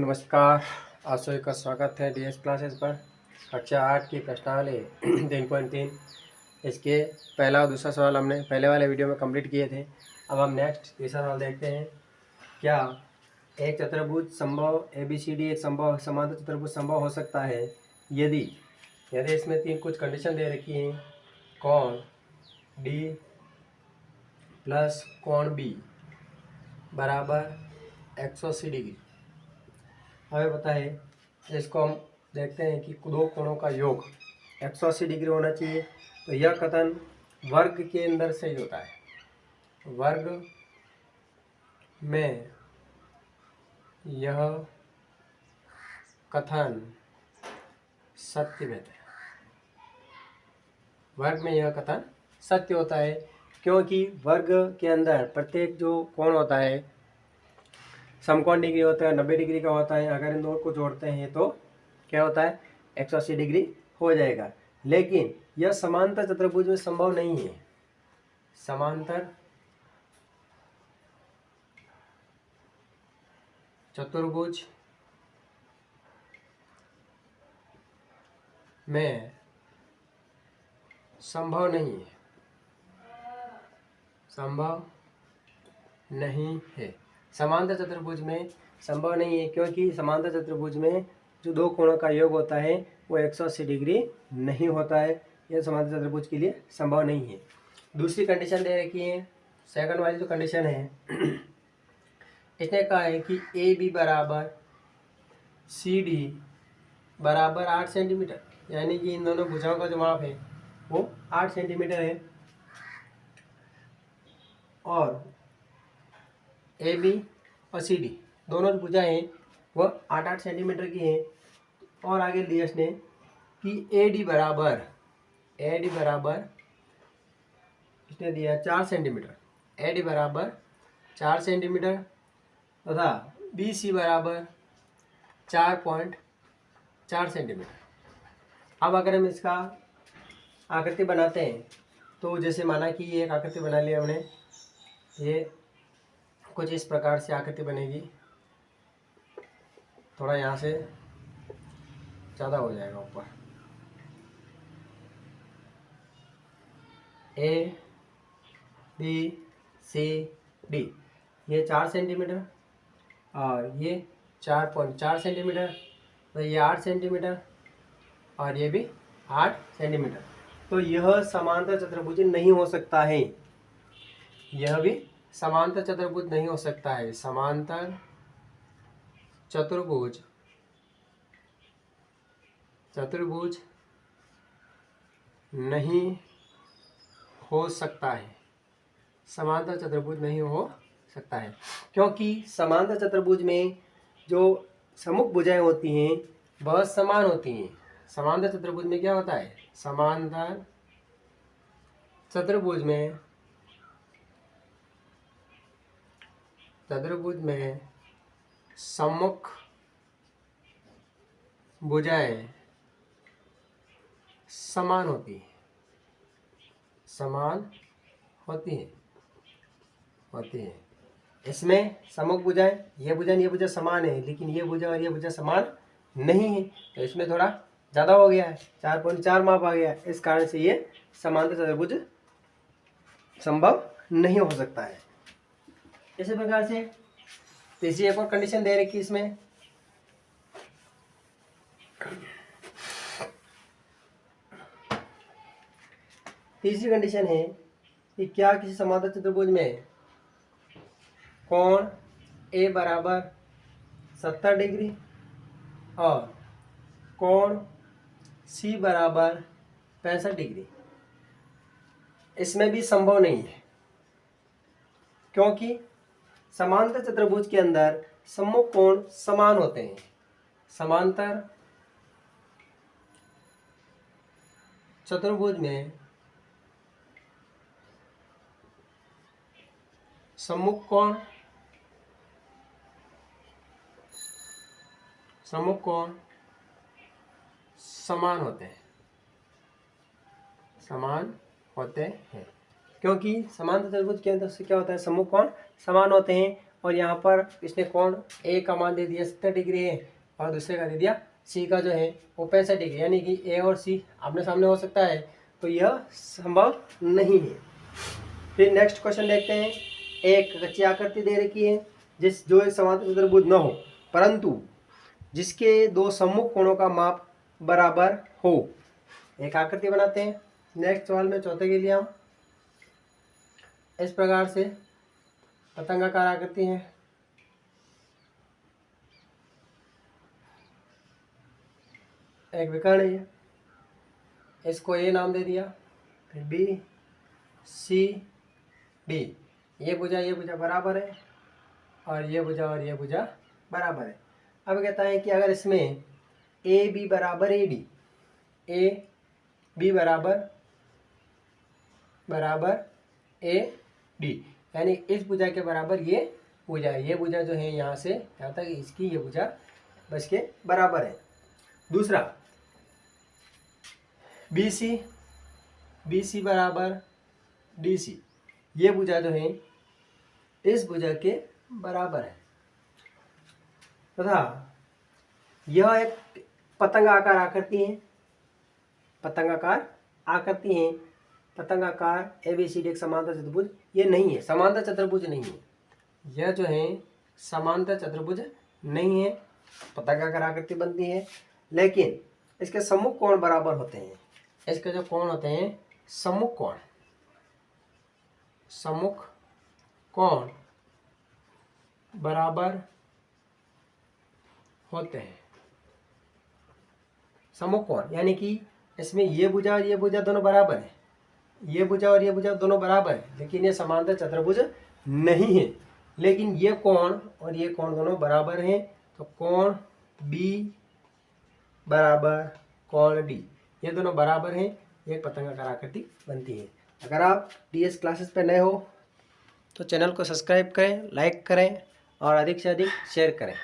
नमस्कार। आप सभी का स्वागत है डीएस क्लासेस पर। कक्षा 8 की प्रश्नावली 3.3 इसके पहला और दूसरा सवाल हमने पहले वाले वीडियो में कंप्लीट किए थे। अब हम नेक्स्ट तीसरा सवाल देखते हैं। क्या एक चतुर्भुज संभव ABCD एक संभव समांतर चतुर्भुज संभव हो सकता है यदि इसमें तीन कुछ कंडीशन दे रखी हैं। कोण D प्लस कोण B बराबर 180 डिग्री। हमें पता है, इसको हम देखते हैं कि दो कोणों का योग 180 डिग्री होना चाहिए। तो यह कथन वर्ग के अंदर से ही होता है। वर्ग में यह कथन सत्य होता है। वर्ग में यह कथन सत्य होता है क्योंकि वर्ग के अंदर प्रत्येक जो कोण होता है समकोण डिग्री होता है, 90 डिग्री का होता है। अगर इन दोनों को जोड़ते हैं तो क्या होता है, 180 डिग्री हो जाएगा। लेकिन यह समांतर चतुर्भुज में संभव नहीं है। समांतर चतुर्भुज में संभव नहीं है। संभव नहीं है। समांतर चतुर्भुज में संभव नहीं है क्योंकि समांतर चतुर्भुज में जो दो कोणों का योग होता है वो 180 डिग्री नहीं होता है। यह समांतर चतुर्भुज के लिए संभव नहीं है। दूसरी कंडीशन दे रखी है, सेकंड वाली जो कंडीशन है इसने कहा है कि AB बराबर CD बराबर 8 सेंटीमीटर, यानी कि इन दोनों भुजाओं का जो माप है वो 8 सेंटीमीटर है। और AB और CD दोनों जो भुजाएं हैं वह 8-8 सेंटीमीटर की हैं। और आगे दिया इसने कि AD बराबर इसने दिया 4 सेंटीमीटर। AD बराबर 4 सेंटीमीटर तथा BC बराबर 4.4 सेंटीमीटर। अब अगर हम इसका आकृति बनाते हैं तो जैसे माना कि ये एक आकृति बना ली हमने, ये कुछ इस प्रकार से आकृति बनेगी। थोड़ा यहाँ से ज़्यादा हो जाएगा ऊपर। ABCD ये 4 सेंटीमीटर और ये 4.4 सेंटीमीटर, तो ये 8 सेंटीमीटर और ये भी 8 सेंटीमीटर। तो यह समांतर चतुर्भुज नहीं हो सकता है। यह भी समांतर चतुर्भुज नहीं हो सकता है। समांतर चतुर्भुज नहीं हो सकता है। समांतर चतुर्भुज नहीं हो सकता है क्योंकि समांतर चतुर्भुज में जो सम्मुख भुजाएं होती हैं वह समान होती हैं। समांतर चतुर्भुज में क्या होता है, समांतर चतुर्भुज में सम्मुख भुजाएं समान होती हैं। समान होती हैं। इसमें सम्मुख भुजाएं, ये भुजा समान है, लेकिन ये भुजा और ये भुजा समान नहीं है। तो इसमें थोड़ा ज़्यादा हो गया है, 4.4 माप आ गया है। इस कारण से ये समांतर चतुर्भुज संभव नहीं हो सकता है। इसी प्रकार से तीसरी एक और कंडीशन दे रखी इसमें। तीसरी कंडीशन है कि क्या किसी समांतर चतुर्भुज में कोण A बराबर 70 डिग्री और कोण C बराबर 65 डिग्री, इसमें भी संभव नहीं है क्योंकि समांतर चतुर्भुज के अंदर सम्मुख कोण समान होते हैं। समांतर चतुर्भुज में सम्मुख कोण समान होते हैं क्योंकि समांतर चतुर्भुज के अंदर से क्या होता है, सम्मुख कोण समान होते हैं और यहाँ पर इसने कोण ए का मान दे दिया 70 डिग्री है और दूसरे का दे दिया सी का जो है वो 65 डिग्री, यानी कि ए और सी आमने सामने हो सकता है, तो यह संभव नहीं है। फिर नेक्स्ट क्वेश्चन देखते हैं। एक कच्ची आकृति दे रखी है जो एक समांतर चतुर्भुज न हो परंतु जिसके दो सम्मुख कोणों का माप बराबर हो। एक आकृति बनाते हैं। नेक्स्ट सवाल में चौथे के लिए हम इस प्रकार से पतंगाकार आकृति है, एक विकर्ण है, इसको ए नाम दे दिया, फिर बी सी डी, ये भुजा बराबर है और ये भुजा बराबर है। अब कहता है कि अगर इसमें ए बी बराबर ए डी, ए बी बराबर ए डी, यानी इस भुजा के बराबर ये भुजा जो है यहाँ से क्या होता है कि इसकी ये भुजा बस के बराबर है। दूसरा बी सी बराबर डी सी, ये भुजा जो है इस भुजा के बराबर है तथा यह एक पतंगाकार आकृति है। पतंगाकार एबीसीडी एक समांतर चतुर्भुज ये नहीं है, समांतर चतुर्भुज नहीं है, यह जो है समांतर चतुर्भुज नहीं है, पतंगाकार आकृति बनती है, लेकिन इसके सम्मुख कोण बराबर होते हैं। इसके जो कोण होते हैं सम्मुख कोण बराबर होते हैं। सम्मुख कोण यानी कि इसमें ये भुजा और ये भुजा दोनों बराबर है, ये भुजा और ये भुजा दोनों बराबर है, लेकिन ये समांतर चतुर्भुज नहीं है। लेकिन ये कोण और ये कोण दोनों बराबर हैं, तो कोण बी बराबर कोण डी, ये दोनों बराबर हैं, एक पतंगाकार आकृति बनती है। अगर आप डीएस क्लासेस पे नए हो तो चैनल को सब्सक्राइब करें, लाइक करें और अधिक से अधिक शेयर करें।